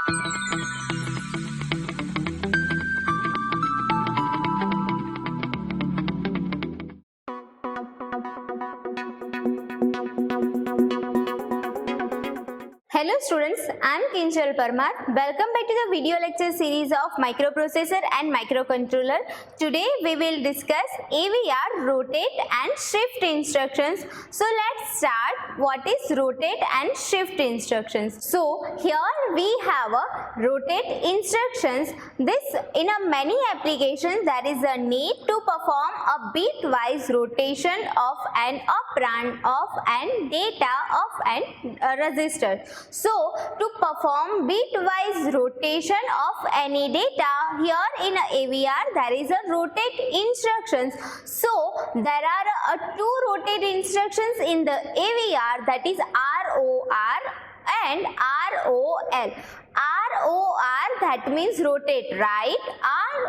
Hello students, I am Kinjal Parmar. Welcome back to the video lecture series of microprocessor and microcontroller. Today we will discuss AVR rotate and shift instructions. So let's start. What is rotate and shift instructions? So here we have a rotate instructions. This in a many applications there is a need to perform a bitwise rotation of an operand of an data of an register. So to perform bitwise rotation of any data, here in a AVR there is a rotate instructions. So there are two rotate instructions in the AVR, that is ROR and ROL. ROR, that means rotate right,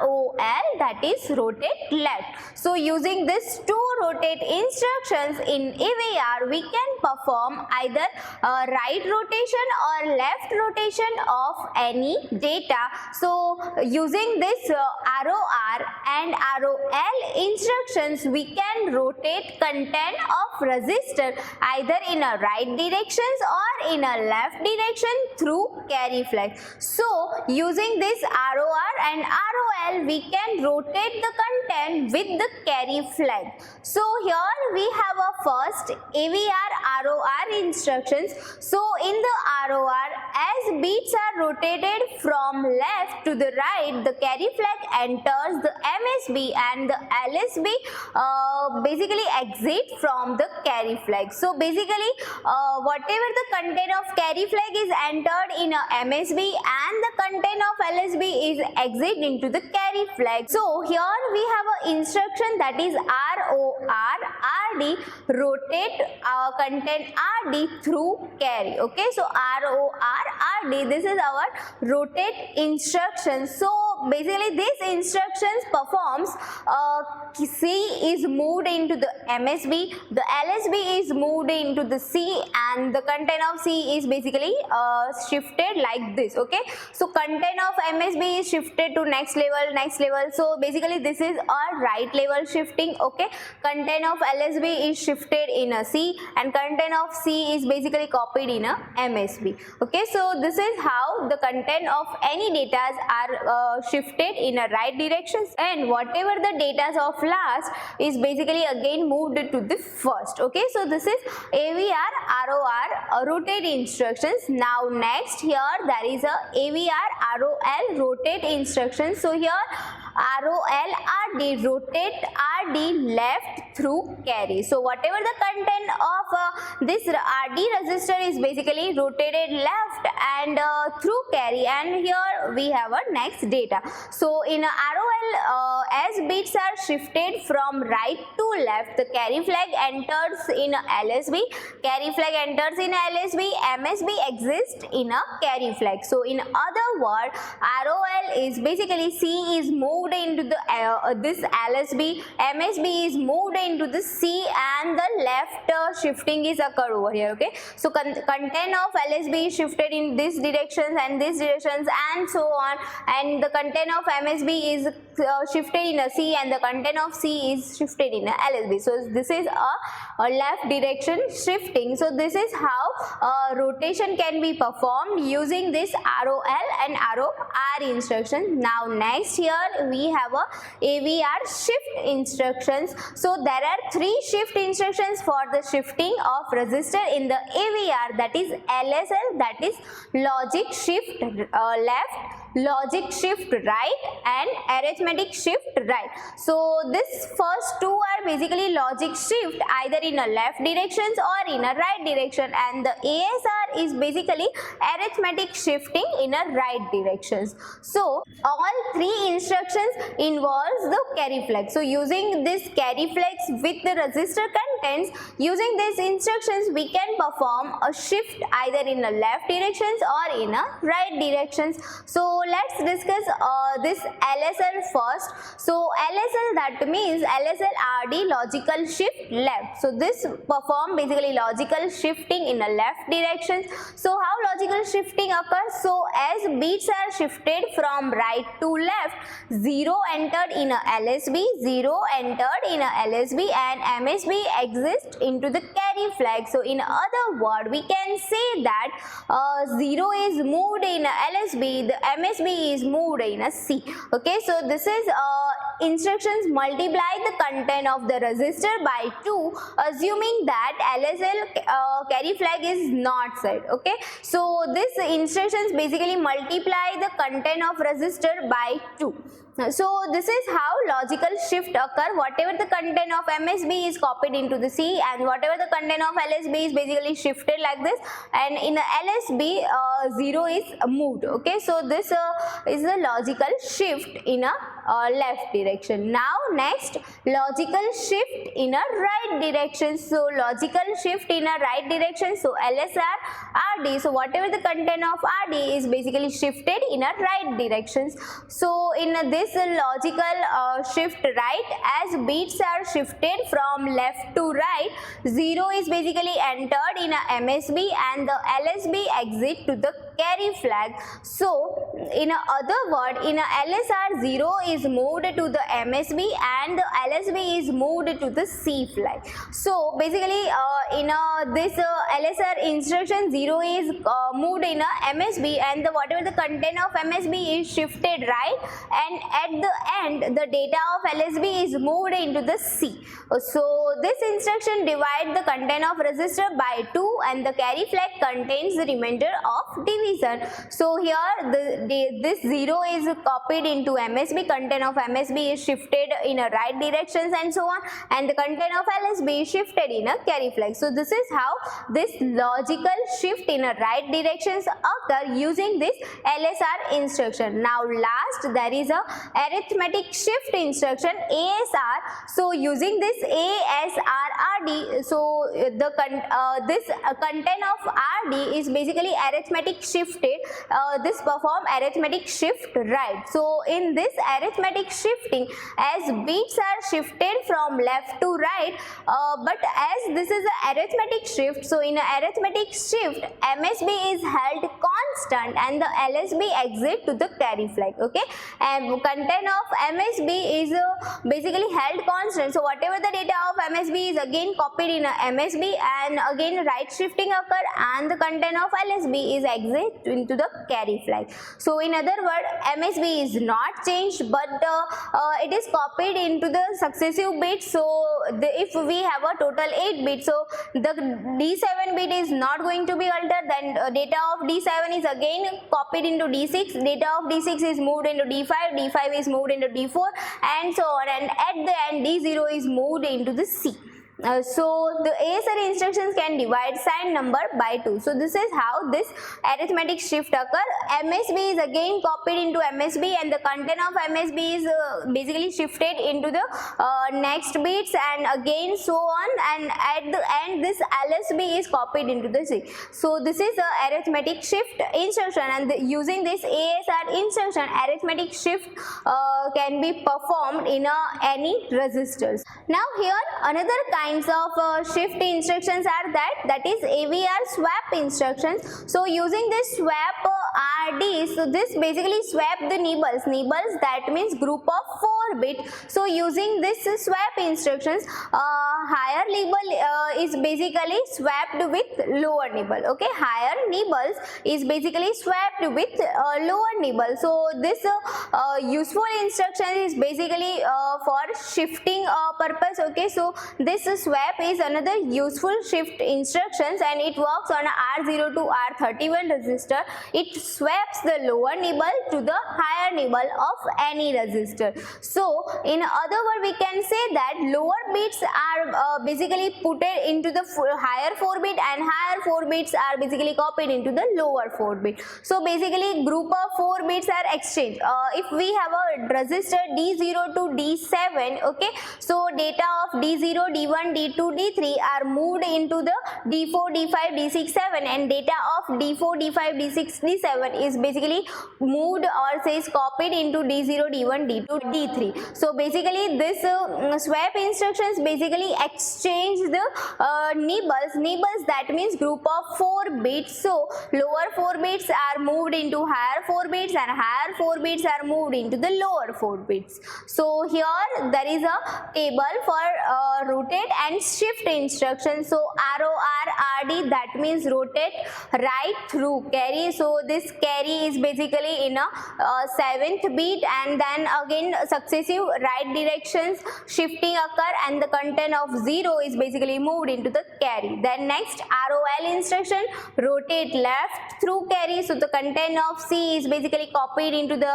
ROL, that is rotate left. So using these two rotate instructions in AVR, we can perform either right rotation or left rotation of any data. So using this ROR and ROL instructions, we can rotate content of register either in a right directions or in a left direction through carry flag. So using this ROR and ROL, we can rotate the content with the carry flag. So here we have a first AVR ROR instructions. So in the ROR, as bits are rotated from left to the right, the carry flag enters the MSB and the LSB basically exit from the carry flag. So basically whatever the content of carry flag is entered in a MSB and the content of LSB is exit into the carry flag. So here we have an instruction, that is ROR RD, rotate content RD through carry. Okay, so ROR RD, this is our rotate instruction. So basically this instructions performs C is moved into the MSB, the LSB is moved into the C, and the content of C is basically shifted like this. Okay, so content of MSB is shifted to next level. So basically this is a right level shifting. Okay, content of LSB is shifted in a C and content of C is basically copied in a MSB. Okay, so this is how the content of any data are shifted in a right directions, and whatever the data of last is basically again moved to the first. Okay, so this is AVR ROR rotate instructions. Now next, here there is a AVR ROL rotate instructions. So here ROL RD, rotate RD left through carry. So whatever the content of this RD register is basically rotated left and through carry, and here we have a next data. So in ROL, as bits are shifted from right to left, the carry flag enters in LSB, carry flag enters in LSB, MSB exists in a carry flag. So in other word, ROL is basically C is moved into the this LSB, MSB is moved into the C, and the left shifting is occurred over here. Okay, so content of LSB is shifted in this directions and this directions and so on, and the content of MSB is shifted in a C and the content of C is shifted in a LSB. So this is a left direction shifting. So this is how rotation can be performed using this ROL and ROR instruction. Now next, here we have a AVR shift instructions. So there are three shift instructions for the shifting of register in the AVR, that is LSL, that is logic shift left, logic shift right, and arithmetic shift right. So this first two are basically logic shift either in a left directions or in a right direction, and the ASR is basically arithmetic shifting in a right directions. So all three instructions involves the carry flag. So using this carry flags with the register contents, using these instructions we can perform a shift either in a left directions or in a right directions. So let's discuss this LSL first. So LSL, that means LSL RD, logical shift left. So this perform basically logical shifting in a left direction. So how logical shifting occurs? So as bits are shifted from right to left, 0 entered in a LSB, 0 entered in a LSB and MSB exists into the carry flag. So in other word, we can say that 0 is moved in a LSB, the MSB is moved in a C. Okay, so this is instructions multiply the content of the resistor by 2, assuming that LSL carry flag is not set. Okay, so this instructions basically multiply the content of resistor by 2. So this is how logical shift occur. Whatever the content of MSB is copied into the C and whatever the content of LSB is basically shifted like this, and in a LSB 0 is moved. Okay, so this is the logical shift in a left direction. Now next, logical shift in a right direction. So logical shift in a right direction, so LSR RD, so whatever the content of RD is basically shifted in a right directions. So in this logical shift right, as bits are shifted from left to right, 0 is basically entered in a MSB and the LSB exit to the carry flag. So in other word, in a LSR, 0 is moved to the MSB and the LSB is moved to the C flag. So basically in this LSR instruction, 0 is moved in a MSB and whatever the content of MSB is shifted right, and at the end the data of LSB is moved into the C. So this instruction divide the content of resistor by 2 and the carry flag contains the remainder of division. So here this 0 is copied into MSB, content of MSB is shifted in a right directions and so on, and the content of LSB is shifted in a carry flag. So this is how this logical shift in a right directions occur using this LSR instruction. Now last, there is a arithmetic shift instruction ASR. So using this ASR RD, so the content of RD is basically arithmetic shifted. This perform arithmetic shift right. So in this arithmetic shifting, as bits are shifted from left to right, but as this is an arithmetic shift, so in an arithmetic shift MSB is held constant and the LSB exit to the carry flag. Okay, and content of MSB is basically held constant. So whatever the data of MSB is again copied in a MSB and again right shifting occur and the content of LSB is exit into the carry flag. So in other word, MSB is not changed, but it is copied into the successive bits. So if we have a total 8 bits, so the D7 bit is not going to be altered, then data of D7 is again copied into D6, data of D6 is moved into D5, D5 is moved into D4 and so on, and at the end D0 is moved into the C. So the ASR instructions can divide signed number by 2. So this is how this arithmetic shift occur. MSB is again copied into MSB and the content of MSB is basically shifted into the next bits and again so on, and at the end this LSB is copied into the C. So this is a arithmetic shift instruction, and using this ASR instruction, arithmetic shift can be performed in any resistors. Now here another kinds of shift instructions are that is AVR swap instructions. So using this swap RD, so this basically swap the nibbles, that means group of 4 bit. So using this swap instructions, higher nibble is basically swapped with lower nibble. Okay, higher nibbles is basically swapped with lower nibble. So this useful instruction is basically for shifting purpose. Okay, so this swap is another useful shift instructions and it works on a R0 to R31 resistor. It swaps the lower nibble to the higher nibble of any resistor. So in other words, we can say that lower bits are basically put into the higher 4 bit and higher 4 bits are basically copied into the lower 4 bit. So basically group of 4 bits are exchanged. If we have a resistor D0 to D7, okay, so data of D0, D1, D2, D3 are moved into the D4, D5, D6, 7 and data of D4, D5, D6, D7 is basically moved or says copied into D0, D1, D2, D3. So basically this swap instructions basically exchange the nibbles, that means group of 4 bits. So lower 4 bits are moved into higher 4 bits and higher 4 bits are moved into the lower 4 bits. So here there is a table for rotate and shift instructions. So ROR RD, that means rotate right through carry. So this carry is basically in a 7th bit, and then again successive right directions shifting occur and the content of 0 is basically moved into the carry. Then next ROL instruction, rotate left through carry. So the content of C is basically copied into the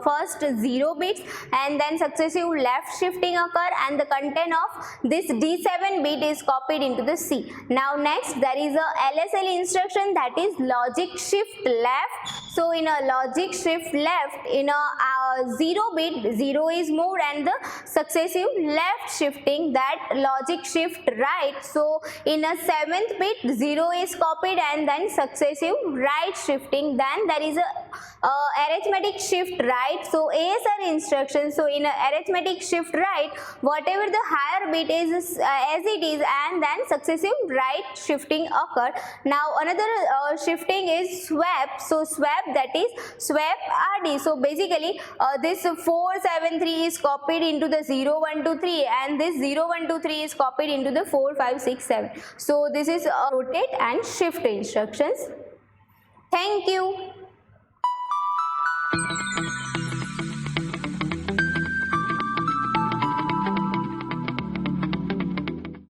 first 0 bits, and then successive left shifting occur and the content of this D7 bit is copied into the C. Now next there is a LSL instruction, that is logic shift left. So in a logic shift left, in a 0 bit 0 is moved and the successive left shifting, that logic shift right. So in a 7th bit 0 is copied and then successive right shifting. Then there is a arithmetic shift right. So ASR instruction, so in a arithmetic shift right, whatever the higher bit is as it is, and then successive right shifting occur. Now another shifting is swap. So swap, that is swap RD. So basically this 473 is copied into the 0 1 2 3 and this 0 1 2 3 is copied into the 4 5 6 7. So this is rotate and shift instructions. Thank you.